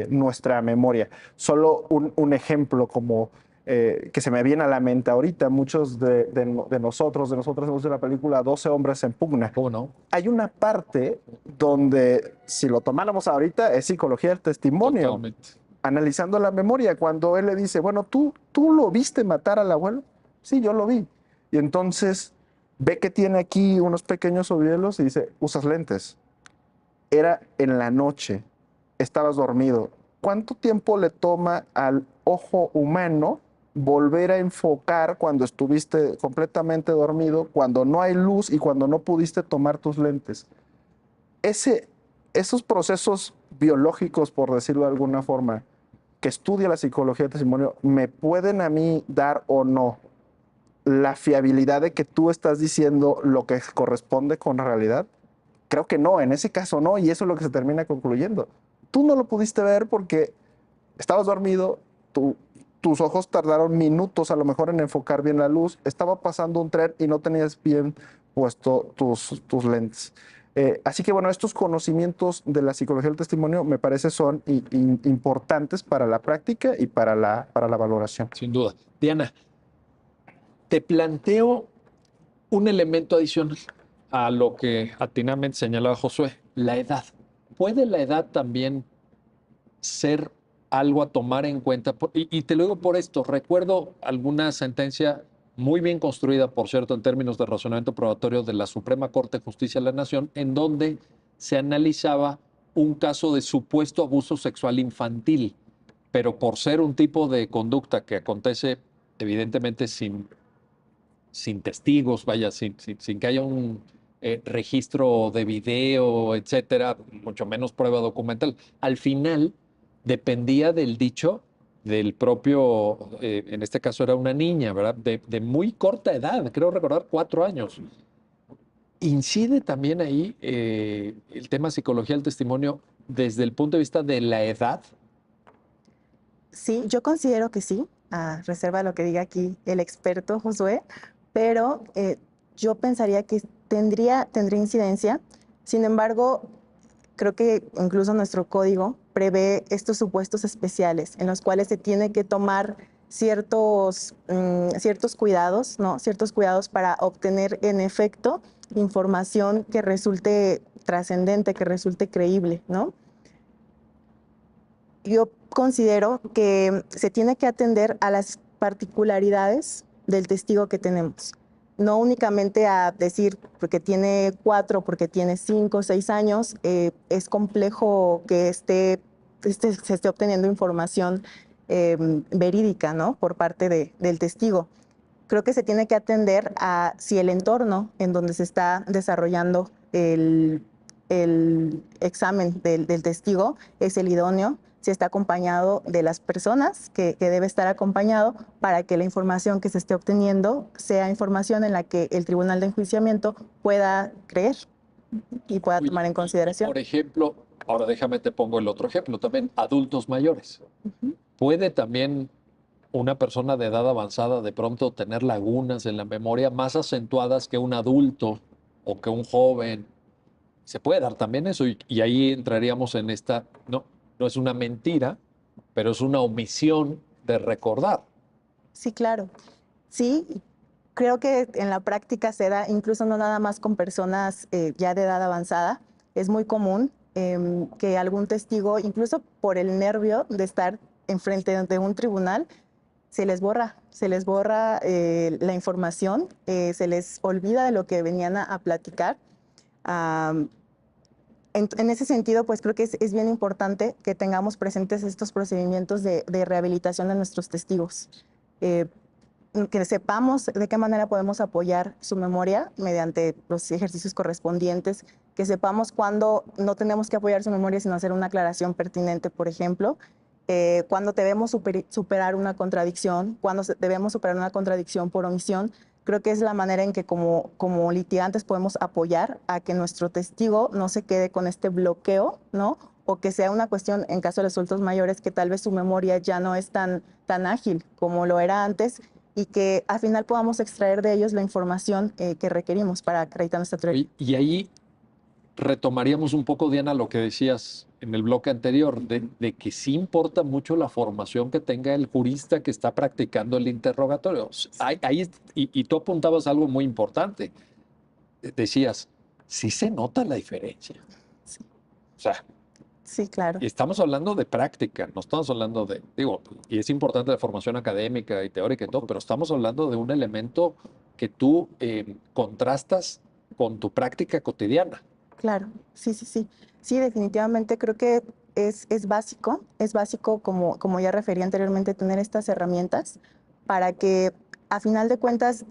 Speaker 3: nuestra memoria. Solo un ejemplo como que se me viene a la mente ahorita, muchos de nosotros hemos visto la película 12 hombres en pugna.
Speaker 1: ¿Cómo no?
Speaker 3: Hay una parte donde, si lo tomáramos ahorita, es psicología del testimonio,
Speaker 1: Totalmente.
Speaker 3: analizando la memoria, cuando él le dice, bueno, ¿tú lo viste matar al abuelo? Sí, yo lo vi. Y entonces ve que tiene aquí unos pequeños ovielos y dice, usas lentes. Era en la noche, estabas dormido. ¿Cuánto tiempo le toma al ojo humano volver a enfocar cuando estuviste completamente dormido, cuando no hay luz y cuando no pudiste tomar tus lentes? Esos procesos biológicos, por decirlo de alguna forma, que estudia la psicología del testimonio, ¿me pueden a mí dar o no la fiabilidad de que tú estás diciendo lo que corresponde con la realidad? Creo que no, en ese caso no, y eso es lo que se termina concluyendo. Tú no lo pudiste ver porque estabas dormido, tus ojos tardaron minutos a lo mejor en enfocar bien la luz, estaba pasando un tren y no tenías bien puesto tus lentes. Así que bueno, estos conocimientos de la psicología del testimonio me parece son importantes para la práctica y para la valoración.
Speaker 1: Sin duda. Diana, te planteo un elemento adicional a lo que atinadamente señalaba Josué, la edad. ¿Puede la edad también ser algo a tomar en cuenta? Y te lo digo por esto, recuerdo alguna sentencia muy bien construida, por cierto, en términos de razonamiento probatorio de la Suprema Corte de Justicia de la Nación, en donde se analizaba un caso de supuesto abuso sexual infantil, pero por ser un tipo de conducta que acontece evidentemente sin testigos, vaya, sin que haya un registro de video, etcétera, mucho menos prueba documental. Al final dependía del dicho del propio, en este caso era una niña, ¿verdad? De muy corta edad, creo recordar 4 años. ¿Incide también ahí el tema psicología del testimonio desde el punto de vista de la edad?
Speaker 2: Sí, yo considero que sí, a reserva de lo que diga aquí el experto Josué, pero yo pensaría que tendría incidencia. Sin embargo, creo que incluso nuestro código prevé estos supuestos especiales en los cuales se tiene que tomar ciertos cuidados, ¿no? Ciertos cuidados para obtener en efecto información que resulte trascendente, que resulte creíble, ¿no? Yo considero que se tiene que atender a las particularidades del testigo que tenemos. No únicamente a decir porque tiene 4, porque tiene 5, 6 años, es complejo que esté se esté obteniendo información verídica, ¿no? Por parte del testigo. Creo que se tiene que atender a si el entorno en donde se está desarrollando el examen del testigo es el idóneo, si está acompañado de las personas que debe estar acompañado para que la información que se esté obteniendo sea información en la que el tribunal de enjuiciamiento pueda creer y pueda
Speaker 1: Oye,
Speaker 2: tomar en
Speaker 1: y,
Speaker 2: consideración.
Speaker 1: por ejemplo, ahora déjame te pongo el otro ejemplo también, adultos mayores. ¿Puede también una persona de edad avanzada de pronto tener lagunas en la memoria más acentuadas que un adulto o que un joven? Se puede dar también eso y ahí entraríamos en esta, no, no es una mentira, pero es una omisión de recordar.
Speaker 2: Sí, claro. Sí, creo que en la práctica se da, incluso no nada más con personas ya de edad avanzada, es muy común que algún testigo, incluso por el nervio de estar enfrente de un tribunal, se les borra la información, se les olvida de lo que venían a platicar. Am, en ese sentido, pues creo que es bien importante que tengamos presentes estos procedimientos de rehabilitación de nuestros testigos. Eh, que sepamos de qué manera podemos apoyar su memoria mediante los ejercicios correspondientes, que sepamos cuándo no tenemos que apoyar su memoria, sino hacer una aclaración pertinente, por ejemplo, cuándo debemos superar una contradicción, cuándo debemos superar una contradicción por omisión. Creo que es la manera en que como litigantes podemos apoyar a que nuestro testigo no se quede con este bloqueo, ¿no? O que sea una cuestión, en caso de los adultos mayores, que tal vez su memoria ya no es tan ágil como lo era antes, y que al final podamos extraer de ellos la información que requerimos para acreditar nuestra teoría.
Speaker 1: Y ahí retomaríamos un poco, Diana, lo que decías en el bloque anterior, de que sí importa mucho la formación que tenga el jurista que está practicando el interrogatorio. Y tú apuntabas algo muy importante. Decías, sí se nota la diferencia.
Speaker 2: Sí,
Speaker 1: O sea,
Speaker 2: sí, claro.
Speaker 1: y estamos hablando de práctica, no estamos hablando de, digo, y es importante la formación académica y teórica y todo, pero estamos hablando de un elemento que tú contrastas con tu práctica cotidiana.
Speaker 2: Claro, sí, sí, sí. Sí, definitivamente creo que es básico, como ya referí anteriormente, tener estas herramientas para que a final de cuentas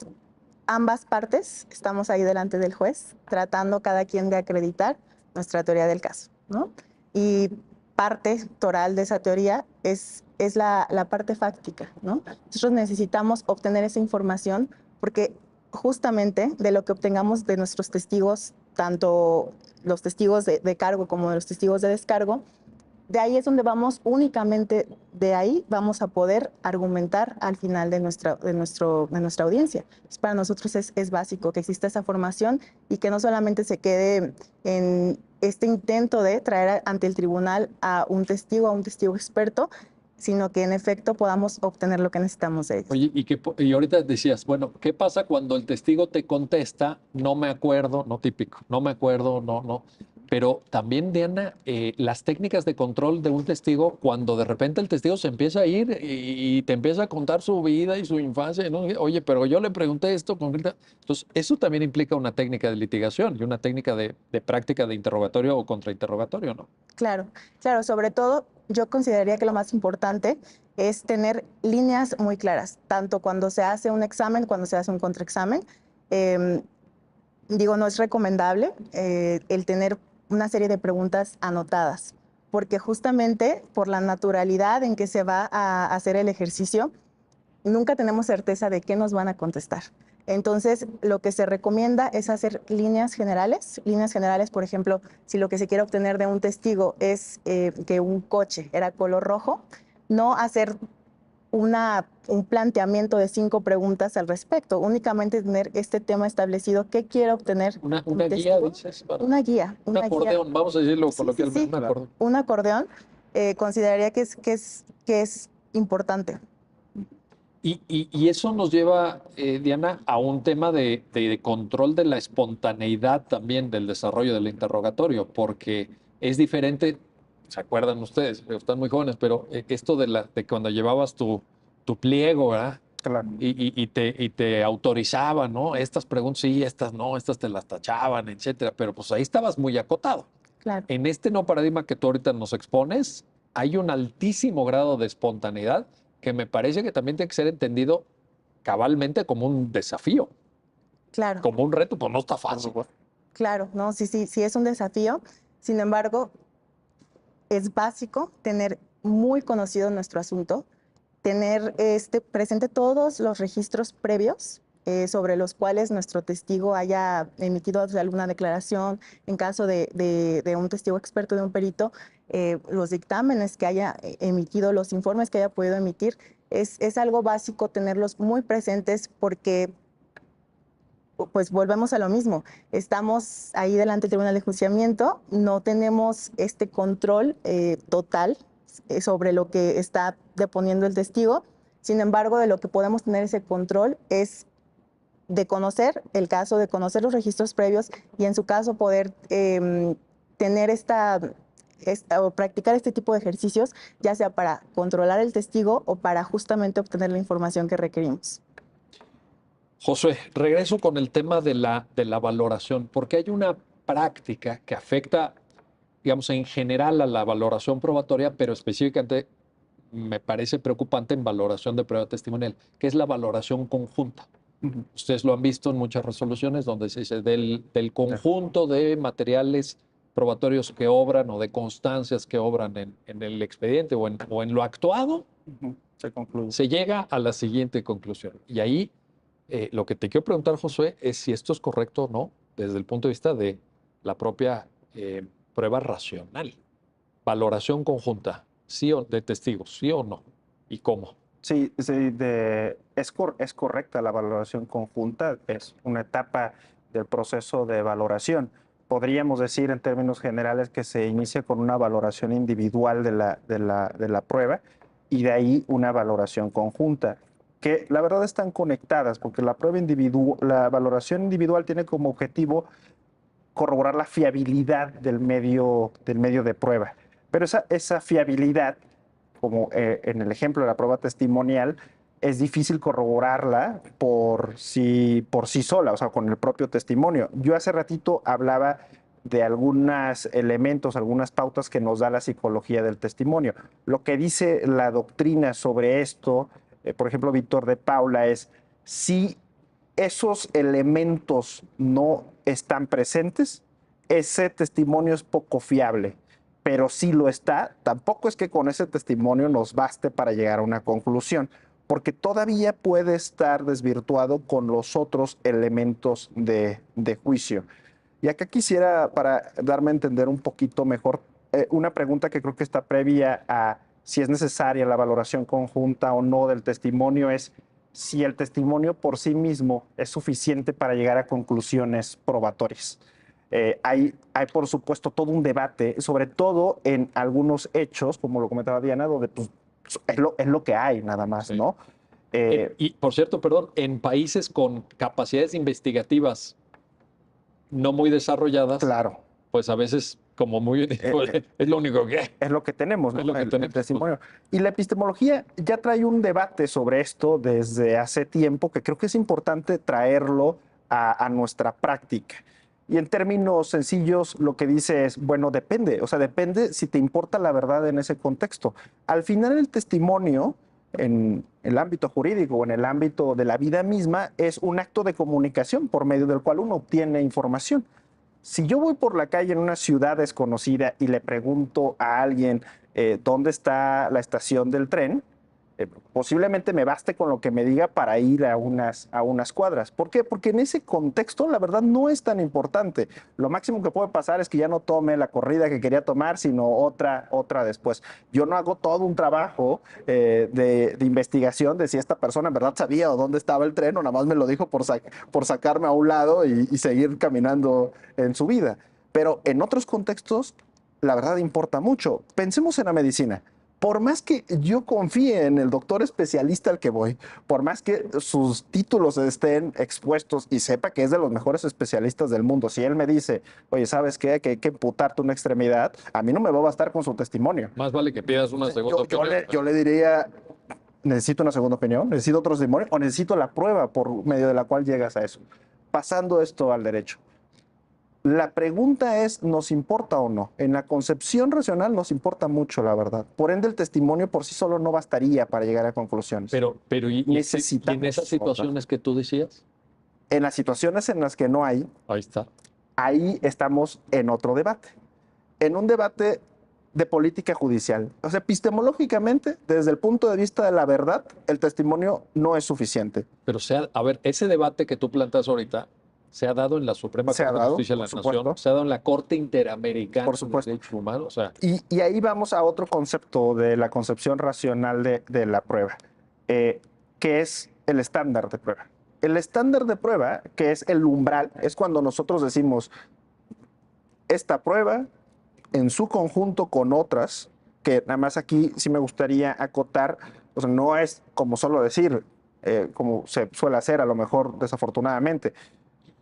Speaker 2: ambas partes estamos ahí delante del juez, tratando cada quien de acreditar nuestra teoría del caso, ¿no? Y parte toral de esa teoría es la parte fáctica, ¿no? Nosotros necesitamos obtener esa información porque justamente de lo que obtengamos de nuestros testigos, tanto los testigos de cargo como de los testigos de descargo, de ahí es donde únicamente de ahí vamos a poder argumentar al final de nuestra audiencia. Entonces, para nosotros es básico que exista esa formación y que no solamente se quede en este intento de traer ante el tribunal a un testigo experto, sino que en efecto podamos obtener lo que necesitamos de ellos.
Speaker 1: Oye, y ahorita decías, bueno, ¿qué pasa cuando el testigo te contesta, no me acuerdo, no típico, no me acuerdo, no, no? Pero también, Diana, las técnicas de control de un testigo, cuando de repente el testigo se empieza a ir y te empieza a contar su vida y su infancia, ¿no? Oye, pero yo le pregunté esto concreta. Entonces, eso también implica una técnica de litigación y una técnica de práctica de interrogatorio o contrainterrogatorio, ¿no?
Speaker 2: Claro, claro, sobre todo yo consideraría que lo más importante es tener líneas muy claras, tanto cuando se hace un examen, cuando se hace un contraexamen. Digo, no es recomendable el tener una serie de preguntas anotadas, porque justamente por la naturalidad en que se va a hacer el ejercicio, nunca tenemos certeza de qué nos van a contestar. Entonces, lo que se recomienda es hacer líneas generales. Líneas generales, por ejemplo, si lo que se quiere obtener de un testigo es que un coche era color rojo, no hacer un planteamiento de 5 preguntas al respecto, únicamente tener este tema establecido, ¿qué quiere obtener
Speaker 1: Una
Speaker 2: un
Speaker 1: guía,
Speaker 2: testigo?
Speaker 1: dices,
Speaker 2: Una guía.
Speaker 1: un acordeón, vamos a decirlo
Speaker 2: Sí, sí,
Speaker 1: coloquialmente,
Speaker 2: sí,
Speaker 1: un acordeón.
Speaker 2: un acordeón, consideraría que es importante.
Speaker 1: Y eso nos lleva, Diana, a un tema de control de la espontaneidad también del desarrollo del interrogatorio, porque es diferente, ¿se acuerdan ustedes? Están muy jóvenes, pero esto de cuando llevabas tu pliego, ¿verdad?
Speaker 3: Claro.
Speaker 1: Y te autorizaban, ¿no? Estas preguntas sí, estas no, estas te las tachaban, etcétera, pero pues ahí estabas muy acotado.
Speaker 2: Claro.
Speaker 1: En este no paradigma que tú ahorita nos expones, hay un altísimo grado de espontaneidad que me parece que también tiene que ser entendido cabalmente como un desafío,
Speaker 2: Claro,
Speaker 1: como un reto, pues no está
Speaker 3: Por
Speaker 1: fácil.
Speaker 3: supuesto.
Speaker 2: claro, no, sí, sí, sí es un desafío. Sin embargo, es básico tener muy conocido nuestro asunto, tener presente todos los registros previos sobre los cuales nuestro testigo haya emitido alguna declaración, en caso de un testigo experto, de un perito, los dictámenes que haya emitido, los informes que haya podido emitir. Es algo básico tenerlos muy presentes porque pues volvemos a lo mismo. Estamos ahí delante del tribunal de enjuiciamiento, no tenemos este control total sobre lo que está deponiendo el testigo. Sin embargo, de lo que podemos tener ese control es de conocer el caso, de conocer los registros previos y en su caso poder tener o practicar este tipo de ejercicios, ya sea para controlar el testigo o para justamente obtener la información que requerimos.
Speaker 1: Josué, regreso con el tema de la valoración, porque hay una práctica que afecta, digamos, en general a la valoración probatoria, pero específicamente me parece preocupante en valoración de prueba testimonial, que es la valoración conjunta. Ustedes lo han visto en muchas resoluciones donde se dice del conjunto de materiales probatorios que obran o de constancias que obran en el expediente o en lo actuado,
Speaker 3: Se concluye.
Speaker 1: se llega a la siguiente conclusión. Y ahí lo que te quiero preguntar, Josué, es si esto es correcto o no desde el punto de vista de la propia prueba racional. Valoración conjunta, sí o de testigos, sí o no, y cómo.
Speaker 3: Sí, sí, es correcta la valoración conjunta, es una etapa del proceso de valoración. Podríamos decir en términos generales que se inicia con una valoración individual de la prueba y de ahí una valoración conjunta, que la verdad están conectadas porque la valoración individual tiene como objetivo corroborar la fiabilidad del medio de prueba. Pero esa fiabilidad, como en el ejemplo de la prueba testimonial, es difícil corroborarla por sí sola, o sea, con el propio testimonio. Yo hace ratito hablaba de algunos elementos, algunas pautas que nos da la psicología del testimonio. Lo que dice la doctrina sobre esto, por ejemplo, Víctor de Paula, es si esos elementos no están presentes, ese testimonio es poco fiable. Pero si lo está, tampoco es que con ese testimonio nos baste para llegar a una conclusión, porque todavía puede estar desvirtuado con los otros elementos de juicio. Y acá quisiera, para darme a entender un poquito mejor, una pregunta que creo que está previa a si es necesaria la valoración conjunta o no del testimonio, es si el testimonio por sí mismo es suficiente para llegar a conclusiones probatorias. Hay, por supuesto, todo un debate, sobre todo en algunos hechos, como lo comentaba Diana, donde pues, es lo que hay nada más,
Speaker 1: Sí.
Speaker 3: ¿no?
Speaker 1: Y por cierto, perdón, en países con capacidades investigativas no muy desarrolladas,
Speaker 3: Claro,
Speaker 1: pues a veces, como muy bien dijo, es lo único que hay.
Speaker 3: es lo que tenemos, ¿no?
Speaker 1: Es lo que
Speaker 3: El
Speaker 1: tenemos.
Speaker 3: testimonio. Y la epistemología ya trae un debate sobre esto desde hace tiempo, que creo que es importante traerlo a nuestra práctica. Y en términos sencillos, lo que dice es, bueno, depende, o sea, depende si te importa la verdad en ese contexto. Al final, el testimonio, en el ámbito jurídico o en el ámbito de la vida misma, es un acto de comunicación por medio del cual uno obtiene información. Si yo voy por la calle en una ciudad desconocida y le pregunto a alguien dónde está la estación del tren, posiblemente me baste con lo que me diga para ir a unas cuadras. ¿Por qué? Porque en ese contexto la verdad no es tan importante. Lo máximo que puede pasar es que ya no tome la corrida que quería tomar, sino otra después. Yo no hago todo un trabajo de investigación de si esta persona en verdad sabía o dónde estaba el tren o nada más me lo dijo por sacarme a un lado y seguir caminando en su vida. Pero en otros contextos, la verdad importa mucho. Pensemos en la medicina. Por más que yo confíe en el doctor especialista al que voy, por más que sus títulos estén expuestos y sepa que es de los mejores especialistas del mundo, si él me dice, oye, ¿sabes qué? Que hay que amputarte una extremidad, a mí no me va a bastar con su testimonio.
Speaker 1: Más vale que pidas una segunda opinión.
Speaker 3: Yo le diría, necesito una segunda opinión, necesito otro testimonio o necesito la prueba por medio de la cual llegas a eso. Pasando esto al derecho. La pregunta es, ¿nos importa o no? En la concepción racional nos importa mucho, la verdad. Por ende, el testimonio por sí solo no bastaría para llegar a conclusiones.
Speaker 1: Pero ¿y en
Speaker 3: Necesitamos
Speaker 1: esas
Speaker 3: otra.
Speaker 1: situaciones que tú decías?
Speaker 3: En las situaciones en las que no hay,
Speaker 1: Ahí está.
Speaker 3: ahí estamos en otro debate. En un debate de política judicial. O sea, epistemológicamente, desde el punto de vista de la verdad, el testimonio no es suficiente.
Speaker 1: Pero a ver, ese debate que tú plantas ahorita se ha dado en la Suprema
Speaker 3: Se ha
Speaker 1: Corte de
Speaker 3: dado,
Speaker 1: Justicia de la
Speaker 3: por
Speaker 1: Nación,
Speaker 3: supuesto.
Speaker 1: se ha dado en la Corte Interamericana
Speaker 3: Por
Speaker 1: de
Speaker 3: supuesto.
Speaker 1: Derechos Humanos. O sea,
Speaker 3: Y ahí vamos a otro concepto de la concepción racional de la prueba, que es el estándar de prueba. El estándar de prueba, que es el umbral, es cuando nosotros decimos, esta prueba en su conjunto con otras, que nada más aquí sí me gustaría acotar, o sea, no es como solo decir, como se suele hacer a lo mejor desafortunadamente,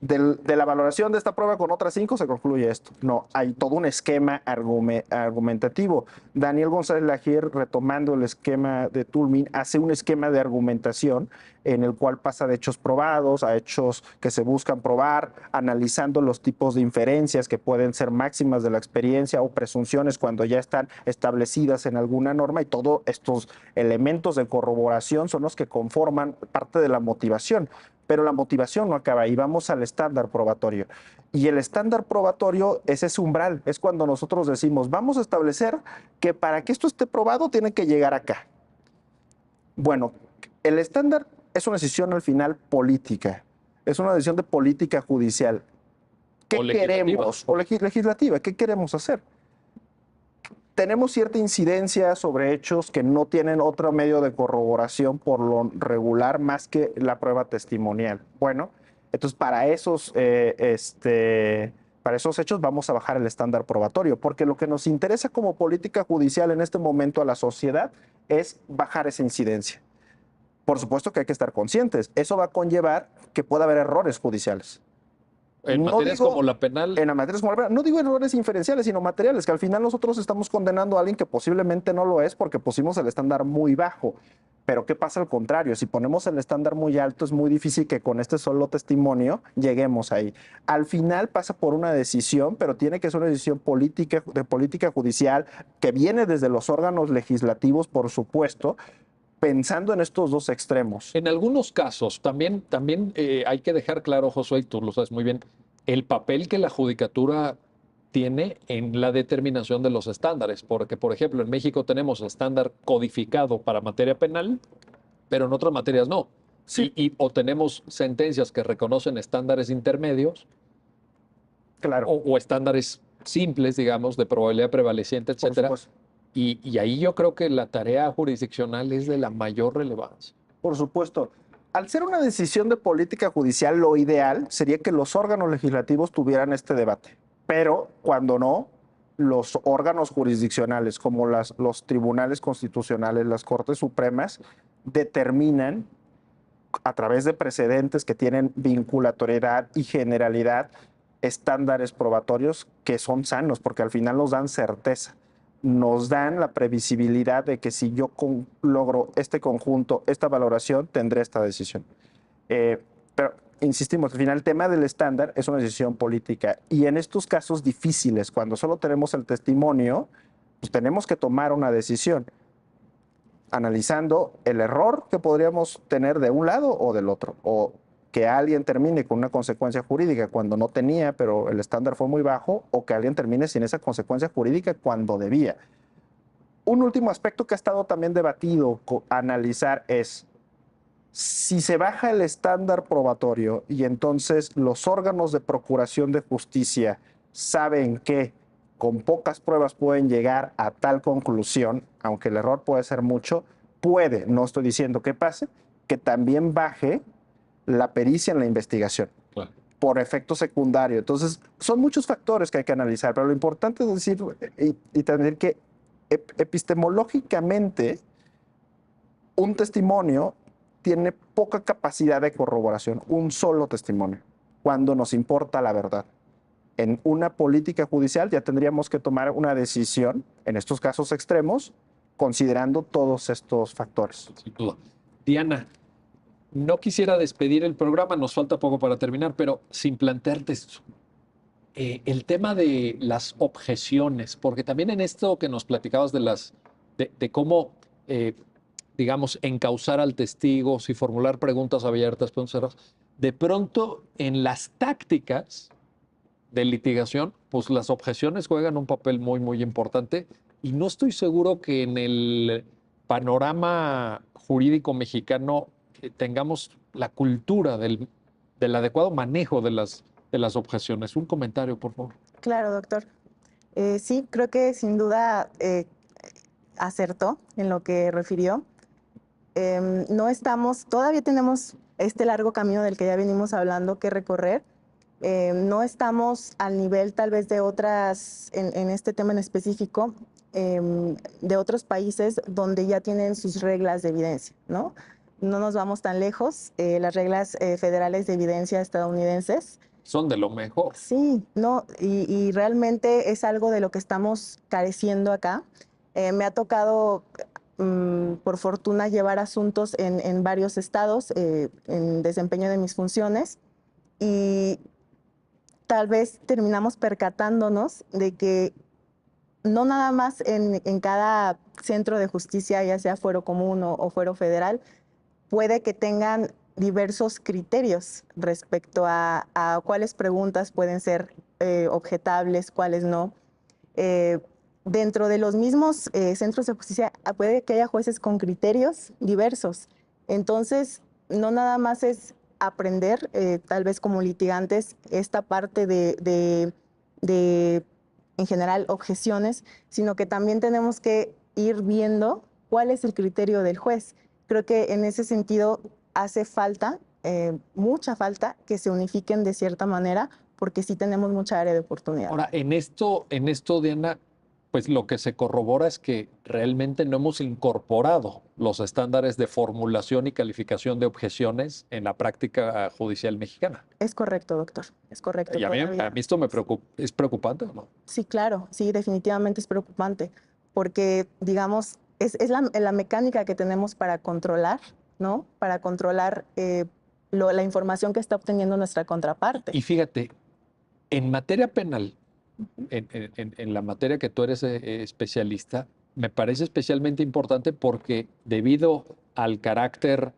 Speaker 3: de la valoración de esta prueba con otras 5 se concluye esto. No, hay todo un esquema argumentativo. Daniel González Lagier, retomando el esquema de Toulmin, hace un esquema de argumentación en el cual pasa de hechos probados a hechos que se buscan probar, analizando los tipos de inferencias que pueden ser máximas de la experiencia o presunciones cuando ya están establecidas en alguna norma, y todos estos elementos de corroboración son los que conforman parte de la motivación. Pero la motivación no acaba ahí, vamos al estándar probatorio. Y el estándar probatorio es ese umbral, es cuando nosotros decimos, vamos a establecer que para que esto esté probado tiene que llegar acá. Bueno, el estándar es una decisión al final política, es una decisión de política judicial. ¿Qué queremos? O legislativa, ¿qué queremos hacer? Tenemos cierta incidencia sobre hechos que no tienen otro medio de corroboración por lo regular más que la prueba testimonial. Bueno, entonces para esos hechos vamos a bajar el estándar probatorio, porque lo que nos interesa como política judicial en este momento a la sociedad es bajar esa incidencia. Por supuesto que hay que estar conscientes. Eso va a conllevar que pueda haber errores judiciales.
Speaker 1: en materias como la penal.
Speaker 3: En materias como la penal. No digo errores inferenciales, sino materiales, que al final nosotros estamos condenando a alguien que posiblemente no lo es porque pusimos el estándar muy bajo. Pero ¿qué pasa al contrario? Si ponemos el estándar muy alto, es muy difícil que con este solo testimonio lleguemos ahí. Al final pasa por una decisión, pero tiene que ser una decisión política, de política judicial, que viene desde los órganos legislativos, por supuesto, pensando en estos dos extremos.
Speaker 1: En algunos casos, también hay que dejar claro, Josué, y tú lo sabes muy bien, el papel que la judicatura tiene en la determinación de los estándares, porque, por ejemplo, en México tenemos estándar codificado para materia penal, pero en otras materias no.
Speaker 3: Sí.
Speaker 1: O tenemos sentencias que reconocen estándares intermedios,
Speaker 3: Claro.
Speaker 1: o estándares simples, digamos, de probabilidad prevaleciente, etcétera. Y ahí yo creo que la tarea jurisdiccional es de la mayor relevancia.
Speaker 3: Por supuesto. Al ser una decisión de política judicial, lo ideal sería que los órganos legislativos tuvieran este debate. Pero cuando no, los órganos jurisdiccionales, como los tribunales constitucionales, las Cortes Supremas, determinan a través de precedentes que tienen vinculatoriedad y generalidad estándares probatorios que son sanos, porque al final nos dan certeza, nos dan la previsibilidad de que si yo logro este conjunto, esta valoración, tendré esta decisión. Pero insistimos, al final el tema del estándar es una decisión política, y en estos casos difíciles, cuando solo tenemos el testimonio, pues tenemos que tomar una decisión analizando el error que podríamos tener de un lado o del otro, o que alguien termine con una consecuencia jurídica cuando no tenía, pero el estándar fue muy bajo, o que alguien termine sin esa consecuencia jurídica cuando debía. Un último aspecto que ha estado también debatido, analizar, es si se baja el estándar probatorio y entonces los órganos de procuración de justicia saben que con pocas pruebas pueden llegar a tal conclusión, aunque el error puede ser mucho, puede, no estoy diciendo que pase, que también baje la pericia en la investigación.
Speaker 1: Claro.
Speaker 3: Por efecto secundario. Entonces, son muchos factores que hay que analizar, pero lo importante es decir y también que epistemológicamente un testimonio tiene poca capacidad de corroboración, un solo testimonio, cuando nos importa la verdad. En una política judicial ya tendríamos que tomar una decisión, en estos casos extremos, considerando todos estos factores.
Speaker 1: Sin duda. Diana, no quisiera despedir el programa, nos falta poco para terminar, pero sin plantearte esto. el tema de las objeciones, porque también en esto que nos platicabas de cómo, digamos, encauzar al testigo, si formular preguntas abiertas, preguntas cerradas, de pronto en las tácticas de litigación, pues las objeciones juegan un papel muy, muy importante y no estoy seguro que en el panorama jurídico mexicano tengamos la cultura del adecuado manejo de las objeciones. Un comentario, por favor.
Speaker 2: Claro, doctor. Sí, creo que sin duda acertó en lo que refirió. No estamos, todavía tenemos este largo camino del que ya venimos hablando que recorrer. No estamos al nivel tal vez de otras, en este tema en específico, de otros países donde ya tienen sus reglas de evidencia, ¿no? No nos vamos tan lejos. Las reglas federales de evidencia estadounidenses
Speaker 1: Son de lo mejor.
Speaker 2: sí, no, y realmente es algo de lo que estamos careciendo acá. Me ha tocado, por fortuna, llevar asuntos en varios estados en desempeño de mis funciones y tal vez terminamos percatándonos de que no nada más en cada centro de justicia, ya sea fuero común o fuero federal, puede que tengan diversos criterios respecto a cuáles preguntas pueden ser objetables, cuáles no. Dentro de los mismos centros de justicia puede que haya jueces con criterios diversos. Entonces, no nada más es aprender, tal vez como litigantes, esta parte de, en general, objeciones, sino que también tenemos que ir viendo cuál es el criterio del juez. Creo que en ese sentido hace falta, mucha falta, que se unifiquen de cierta manera, porque sí tenemos mucha área de oportunidad.
Speaker 1: Ahora, en esto, Diana, pues lo que se corrobora es que realmente no hemos incorporado los estándares de formulación y calificación de objeciones en la práctica judicial mexicana.
Speaker 2: Es correcto, doctor, es correcto.
Speaker 1: Y a mí esto me preocupa, ¿es preocupante o no?
Speaker 2: Sí, claro, sí, definitivamente es preocupante, porque, digamos, es la mecánica que tenemos para controlar, ¿no? Para controlar la información que está obteniendo nuestra contraparte.
Speaker 1: Y fíjate, en materia penal, en la materia que tú eres especialista, me parece especialmente importante porque debido al carácter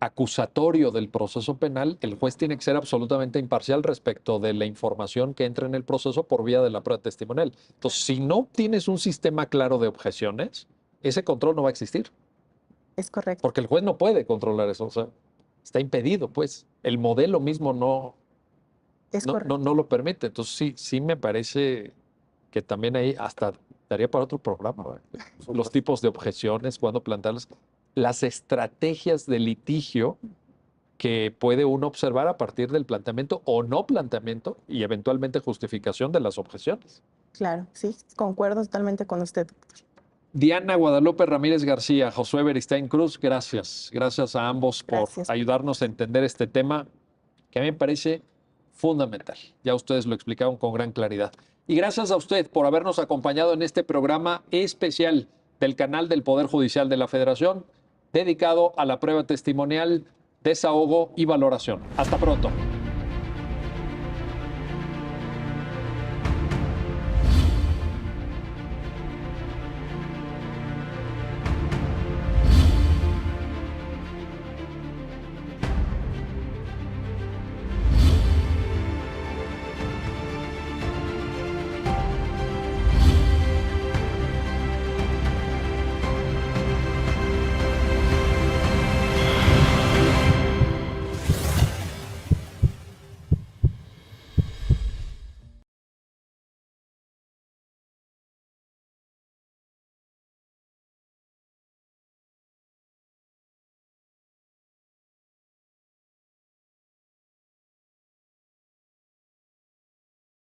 Speaker 1: acusatorio del proceso penal, el juez tiene que ser absolutamente imparcial respecto de la información que entra en el proceso por vía de la prueba testimonial. Entonces, si no tienes un sistema claro de objeciones, ese control no va a existir.
Speaker 2: Es correcto.
Speaker 1: Porque el juez no puede controlar eso, o sea, está impedido, pues. El modelo mismo no lo permite. Entonces sí me parece que también ahí hasta daría para otro programa, ¿verdad? Los tipos de objeciones, cuándo plantearlas, las estrategias de litigio que puede uno observar a partir del planteamiento o no planteamiento y eventualmente justificación de las objeciones.
Speaker 2: Claro, sí, concuerdo totalmente con usted.
Speaker 1: Diana Guadalupe Ramírez García, Josué Beristain Cruz, gracias. Gracias a ambos por ayudarnos a entender este tema que a mí me parece fundamental. Ya ustedes lo explicaron con gran claridad. Y gracias a usted por habernos acompañado en este programa especial del canal del Poder Judicial de la Federación, dedicado a la prueba testimonial, desahogo y valoración. Hasta pronto.